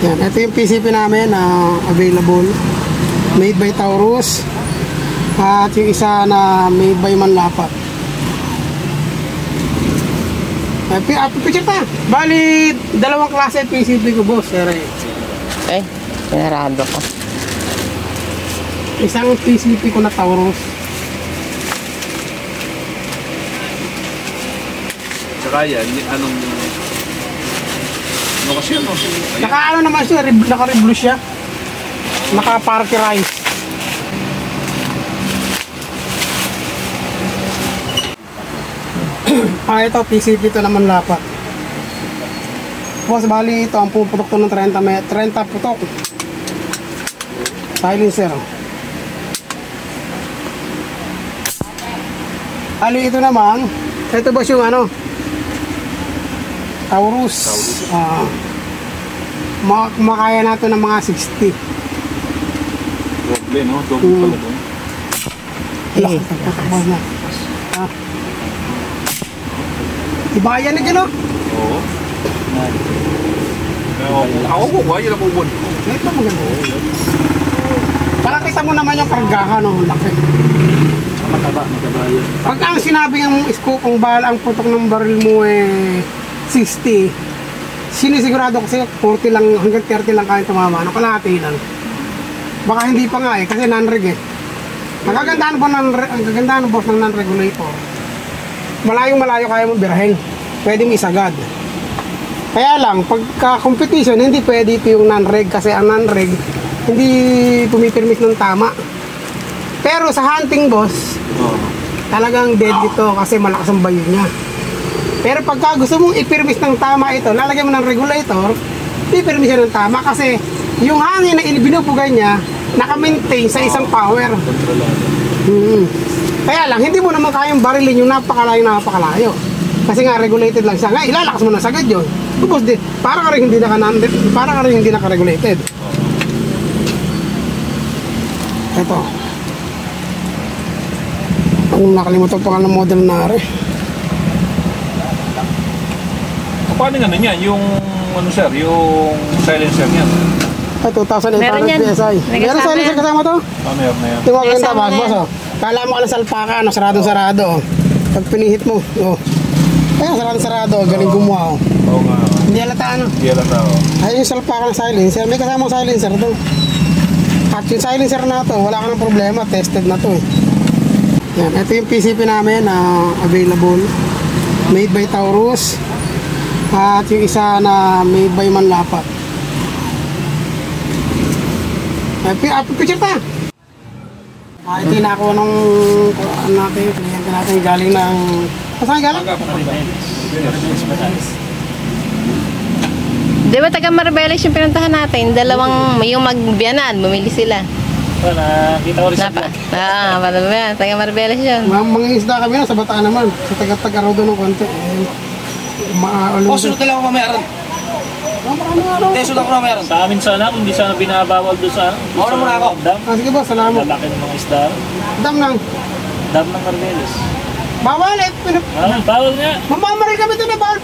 Yan, ito yung PCP namin na available. Made by Taurus. At yung isa na made by Manlapat. Picture pa. Bali, dalawang klase PCP ko, boss. Eh, sinarado ko. Isang PCP ko na Taurus. Tsaka yan, anong... Ano kasi yun? Naka ano naman siya, naka-reblu siya. Naka-parkerize. Ito, PCP ito naman lapat. Boss, bali ito, ang puputok to ng 30 putok. Silencer. Ali, ito naman, ito ba yung ano? Taurus. Makaya natin ng mga 60. Doble, no? Doble pala doon. Iba yan na dyan, no? Oo. Ako ko, kaya lang ubon. Ito maganda. Para kita mo naman yung kargahan, no? Laki. Mataba yun. Pag ang sinabi ng scope, ang ang putok ng baril mo 60, sinisigurado ko sa'yo 40 lang hanggang 30 lang kaya tumama. Ano, kalahati lang. Baka hindi pa nga kasi non-reg Ang kagandahan boss ng non-regulator. Malayo kaya mo birahin. Pwede mo isagad. Kaya lang, pagka-competition, hindi pwede ito yung non-reg kasi ang non-reg hindi pumipirmis ng tama. Pero sa hunting boss, talagang dead ito kasi malakas ang bayo niya. Pero pagka gusto mong ipirmis ng tama ito, lalagyan mo ng regulator, ipirmis siya ng tama kasi yung hangin na binubugay niya, naka-maintain sa isang power. Kaya lang, hindi mo naman kayang barilin yung napakalayo. Kasi nga, regulated lang siya. Nga, ilalakas mo na sagad yun. Tapos, para ka rin hindi naka-regulated. Ito. Ang nakalimutan pa nga ng model na rin. Paano nga niya? Yung, ano sir, yung silencer niya? 2,800 PSI. Meron silencer kasama to? Meron na yan. Ito mga ganda boss. Kala mo ka ng salpaka, sarado-sarado. Pag pinihit mo, ayun, sarado-sarado, galing gumawa. Oo nga. Hindi halata ano? Hindi halata, ayun yung salpaka ng silencer. May kasama silencer to. At yung silencer na to, wala ka ng problema. Tested na to Yan, ito yung PCP namin na available. Made by Taurus. At yung isa na made by Manlapat. Picture pa! Ito yung nakuha nung kliyente natin galing ng... Saan galing? Di ba taga Maribeles yung pinuntahan natin? Dalawang yung magbiyanan, bumili sila. Nakita ko rin sa vlog. Taga Maribeles yun. Mga isda kami na sa Bataan naman. Sa taga-araw doon ng konti. Sunod na lang ako mamayaran. Sunod ako mamayaran. Sa amin sana, kung di sana binabawal doon sa... Mauna muna ako. Sige ba, salamat. Lalaki ng mga isda. Dam ng Maribeles. bawal Bawal nga. Mamamaril kami doon bawal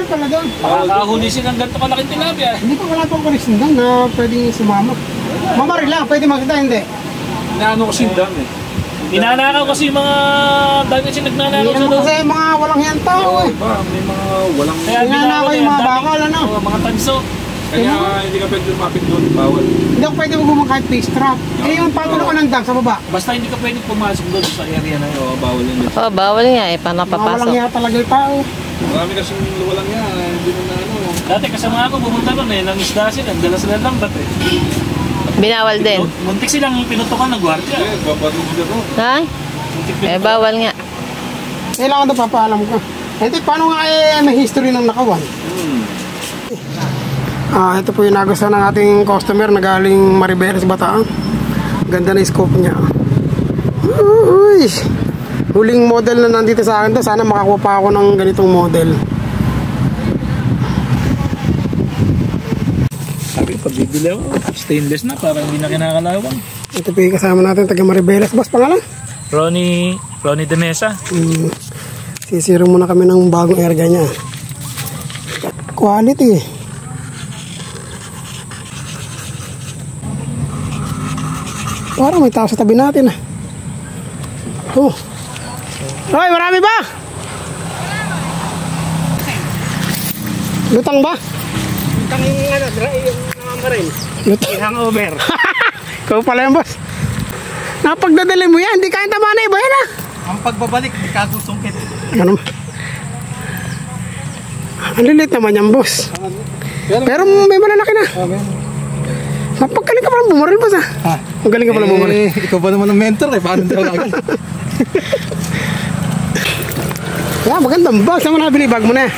pala doon. Makakahuli silang ganito kalaking tilapia. Hindi pa wala pang connection doon na pwedeng sumama. Mamaril lang, pwede makita, hindi. Inaano ko sindang Ninanakaw kasi yung mga dami kasi nagnanakaw sa doon. Kasi mga walang yan tao May mga walang... Ninanakaw yung mga bakal, ano? Mga tanso. Kaya hindi ka pwede lumapit doon, bawal. Hindi ako pwede magumang kahit face trap. Yung patulong ko ng dam sa baba. Basta hindi ka pwede pumasok doon sa area na yun. Bawal yan. Bawal nga paano Mga walang papasok? yan talaga yung tao. Marami kasing walang yan, hindi mo na ano. Dati kasama ako pumunta doon nang isda sila, dala sila ng lambat Binawal din. Muntik silang pinutukan ng gwardiya. Babato sila doon. Ha? Bawal nga. Kailangan ito papaalam ko. Ito, paano nga may history ng nakawan? Ito po yung nagustuhan ng ating customer na galing Maribeles, Bataan. Ganda na yung scope niya. Uy! Huling model na nandito sa akin to. Sana makakuha pa ako ng ganitong model. Sabi, pagbibili ako, stainless na, parang hindi na kinakalawang. Ito po yung kasama natin, taga Maribeles. Boss, pangalan? Ronnie de Mesa. Sisiro muna kami ng bagong erga niya. Quality. Parang may tao sa tabi natin ah. Oh. Hoy, marami ba? Lutang ba? Lutang yung namamaril. Lutang. Hangover. Ikaw pala yan, boss. Napagdadali mo yan, hindi kaya tama na iba yan ah. Ang pagbabalik, may kagusungkit. Ano? Ang lilit naman yan, boss. Pero may malalaki na. Mapagkaling ka palang bumaril, boss ah. Ha? Magaling ka palang bumaril. Ikaw ba naman ang mentor eh? Paano daw agad? Yeah, magandang bag. Saan mo nabili bag mo na?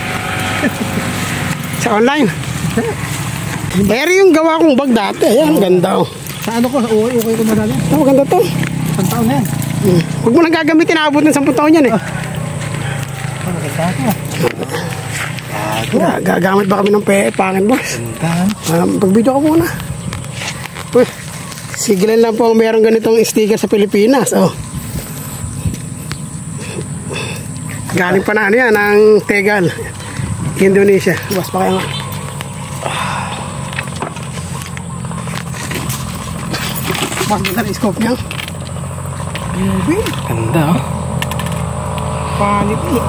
Sa online. Pero yung gawa kong bag dati, ayan, ganda oh. Sa ano ko? Okay ko madali. Oh, maganda to. Isang taon na yan. Huwag mo nang gagamitin, naabot ng 10 taon yan eh. Maganda ito. Gagamit ba kami ng pangin, boss? Ganda. Pag-video ka muna. Uy, sigilan lang po ang mayroong ganitong sticker sa Pilipinas. Oh. Galing pa na ano yan, ang Tegal, Indonesia. Boss, pa kaya nga. Boss, ganda na scope niya. Grabe. Ganda oh. Quality.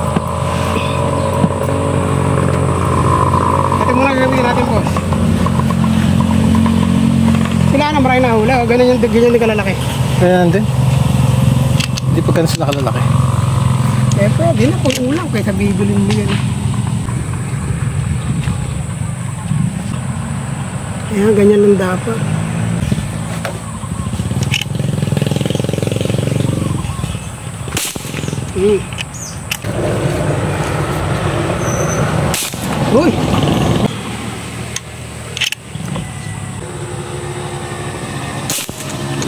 Ito muna gagamitin natin, boss. Sila na maraming nahula. O, ganyan yung kalalaki. Kaya din. Hindi pa ganun sila kalalaki. Eh, pwede na kung ulang kaysa bibilin mo yan. Ayan, ganyan lang dapat. Uy!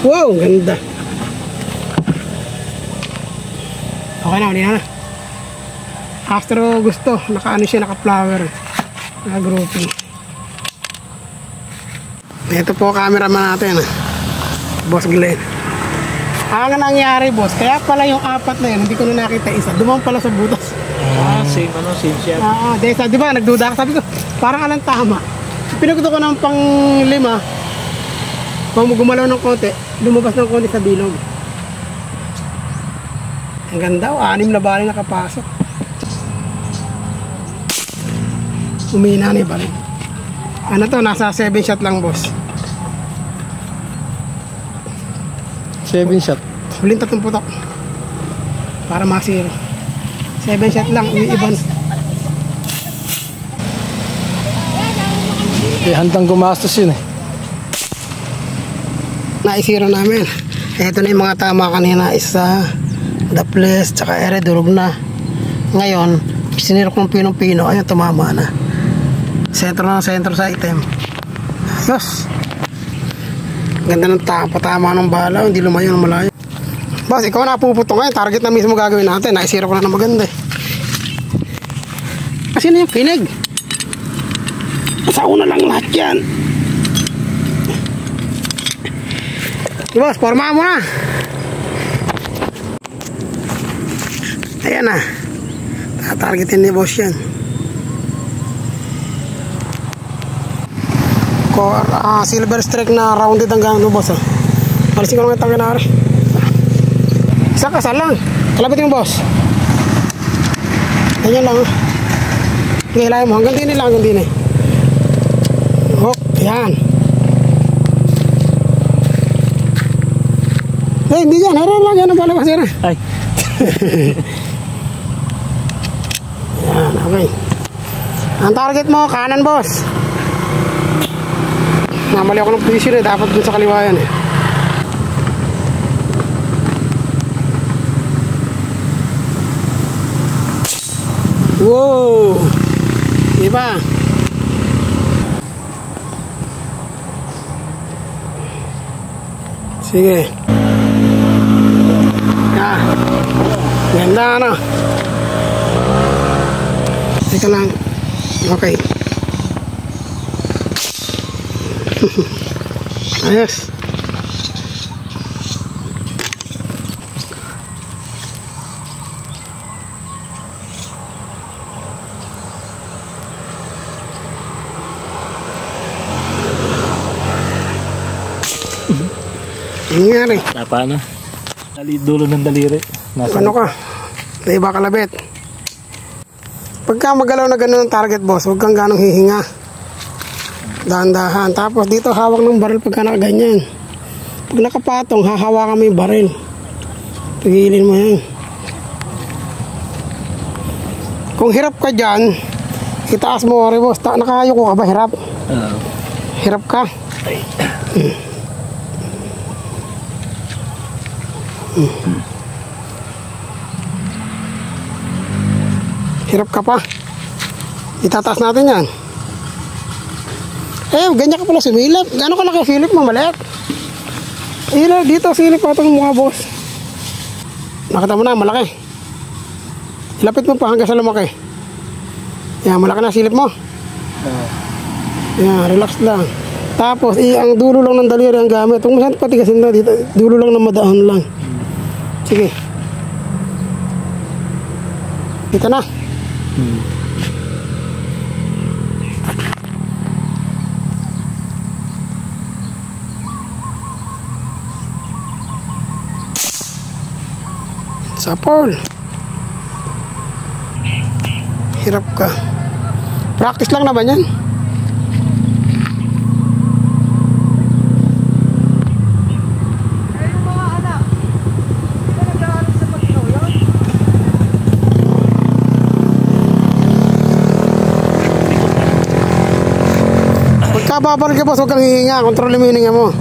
Wow, ganda. Okay na, ulit na. Astro gusto, naka-ano siya, naka-flower. Naka-grouping. Ito po cameraman natin. Boss Glenn. Ang nangyari, boss, kaya pala yung apat na yun, hindi ko na nakita isa. Dumang pala sa butas. Same siya. Desa, di ba, nagduda ka. Sabi ko, parang alang tama. Pinagdo ko ng pang-5. Pag gumalaw ng konti, lumabas ng konti sa bilog. Ang ganda, 6 na bali nakapasok. Umina na yung bali. Ano to, nasa 7 shot lang, boss. 7 shot. Huling 3 putok. Para masiro. 7 shot lang, iban. Handang gumastos yun eh. Naisiro namin. Ito na yung mga tama kanina. Isa, daples, tsaka ere, durog na. Ngayon, sinirok ng pinong-pino. Ayun, tumama na. Sentro ng sentro sa item. Ayos. Ganda ng patama ng bala. Hindi lumayo ng malayo. Boss, ikaw na puputo ngayon. Target na mismo gagawin natin. Naisiro ko na ng maganda eh. Kasi na yung kinig. Sa una lang lahat yan. Boss, forma mo na. Ayan na. Tatargetin ni boss yan. Silver strike na rounded hanggang ano, boss. Palisin ko lang itang kinari. Isa kasal lang. Kalapit yung boss. Ganyan lang. Ngayon mo. Hanggang din lang. Hanggang din eh. Hook. Ayan. Eh, hindi yan. Harap lang yan ang palabas yan. Ay. Yan, okay. Ang target mo, kanan, boss. Namali ako ng position eh. Dapat dun sa kaliwa yan eh. Wow! Diba? Sige. Ah, ganda ano. Teka lang. Okay. Ayos. Nangyari. Paano? Dulo ng daliri. Ano ka? Na iba kalabit. Pagka magalaw na gano'n ang target, boss, huwag kang ganong hihinga. Dahan-dahan. Tapos dito hawak ng baril pagka nakaganyan. Pag nakapatong, hahawakan mo yung baril. Pigilin mo yan. Kung hirap ka dyan, itaas mo, boss. Nakahayoko ka ba? Hirap? Hirap ka? Hirap ka pa. Itataas natin yan. Ganyan ka pala sumilip. Gano'n ka laki silip mo? Maliit. Dito silip pa itong mukha, boss. Nakita mo na, malaki. Ilapit mo pa hanggang sa lumaki. Yan, malaki na silip mo. Yan, relax lang. Tapos, ang dulo lang ng daliri ang gamit. Kung saan patigasin na dito, dulo lang ng madaan lang. Sige. Dito na. Sapol. Hirap ka. Practice lang naman yan. Pagkababar ka, boss, huwag kang hihinga. Kontrolin mo yung hininga mo.